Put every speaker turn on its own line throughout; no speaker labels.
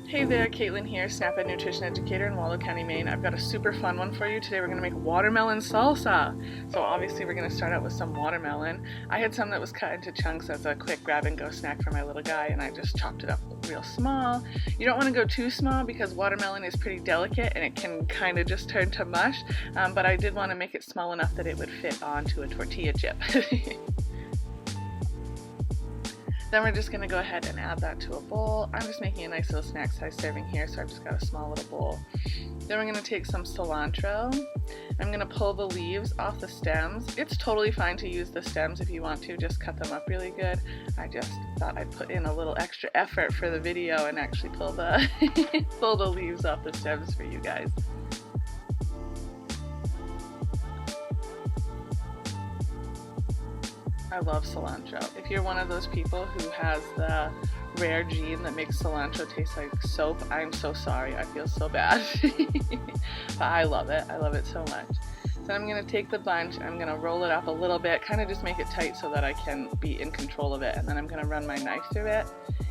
Hey there, Caitlin here, SnapEd Nutrition Educator in Waldo County, Maine. I've got a super fun one for you. Today we're going to make watermelon salsa. So obviously we're going to start out with some watermelon. I had some that was cut into chunks as a quick grab and go snack for my little guy, and I just chopped it up real small. You don't want to go too small because watermelon is pretty delicate and it can kind of just turn to mush, but I did want to make it small enough that it would fit onto a tortilla chip. Then we're just going to go ahead and add that to a bowl. I'm just making a nice little snack size serving here, so I've just got a small little bowl. Then we're going to take some cilantro. I'm going to pull the leaves off the stems. It's totally fine to use the stems if you want to, just cut them up really good. I just thought I'd put in a little extra effort for the video and actually pull the, pull the leaves off the stems for you guys. I love cilantro. If you're one of those people who has the rare gene that makes cilantro taste like soap, I'm so sorry. I feel so bad. But I love it. I love it so much. So I'm going to take the bunch, I'm going to roll it up a little bit, kind of just make it tight so that I can be in control of it, and then I'm going to run my knife through it.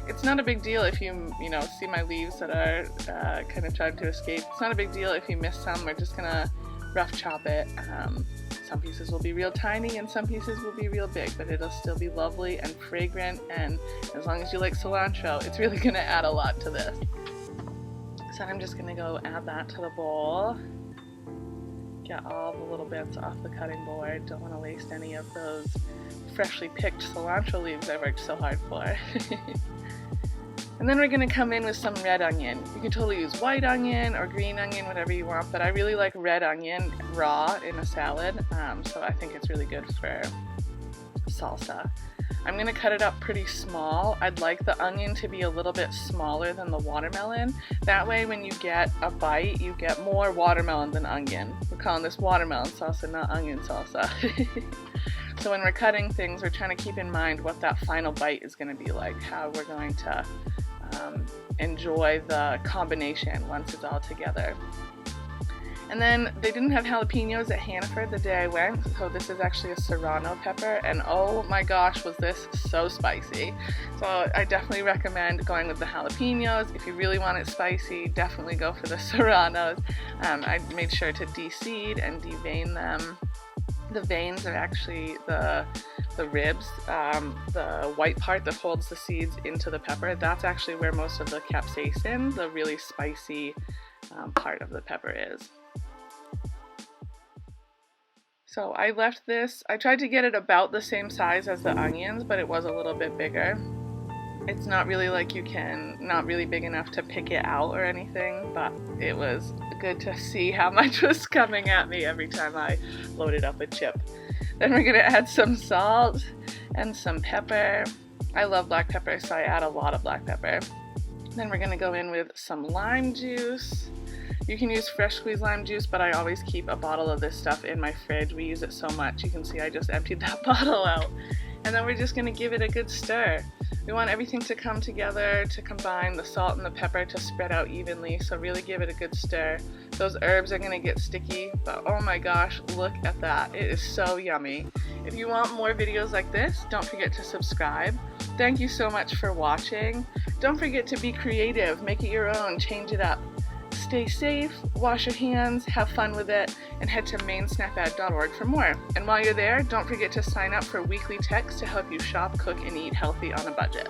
It's not a big deal if you see my leaves that are kind of trying to escape. It's not a big deal if you miss some. We're just going to rough chop it. Some pieces will be real tiny and some pieces will be real big, but it'll still be lovely and fragrant, and as long as you like cilantro, it's really going to add a lot to this. So I'm just going to go add that to the bowl. Get all the little bits off the cutting board. Don't want to waste any of those freshly picked cilantro leaves I worked so hard for. And then we're going to come in with some red onion. You can totally use white onion or green onion, whatever you want, but I really like red onion raw in a salad, so I think it's really good for salsa. I'm going to cut it up pretty small. I'd like the onion to be a little bit smaller than the watermelon. That way when you get a bite, you get more watermelon than onion. We're calling this watermelon salsa, not onion salsa. So when we're cutting things, we're trying to keep in mind what that final bite is going to be like, how we're going to enjoy the combination once it's all together. And then they didn't have jalapenos at Hannaford the day I went, so this is actually a serrano pepper, and oh my gosh, was this so spicy. So I definitely recommend going with the jalapenos. If you really want it spicy, definitely go for the serranos. I made sure to de-seed and devein them. The veins are actually the ribs, the white part that holds the seeds into the pepper. That's actually where most of the capsaicin, the really spicy part of the pepper is. So I left this, I tried to get it about the same size as the onions, but it was a little bit bigger. It's not really like not really big enough to pick it out or anything, but it was good to see how much was coming at me every time I loaded up a chip. Then we're going to add some salt and some pepper. I love black pepper, so I add a lot of black pepper. Then we're going to go in with some lime juice. You can use fresh squeezed lime juice, but I always keep a bottle of this stuff in my fridge. We use it so much. You can see I just emptied that bottle out. And then we're just going to give it a good stir. We want everything to come together, to combine, the salt and the pepper to spread out evenly, so really give it a good stir. Those herbs are going to get sticky, but oh my gosh, look at that. It is so yummy. If you want more videos like this, don't forget to subscribe. Thank you so much for watching. Don't forget to be creative, make it your own, change it up. Stay safe, wash your hands, have fun with it, and head to mainsnaped.org for more. And while you're there, don't forget to sign up for weekly texts to help you shop, cook, and eat healthy on a budget.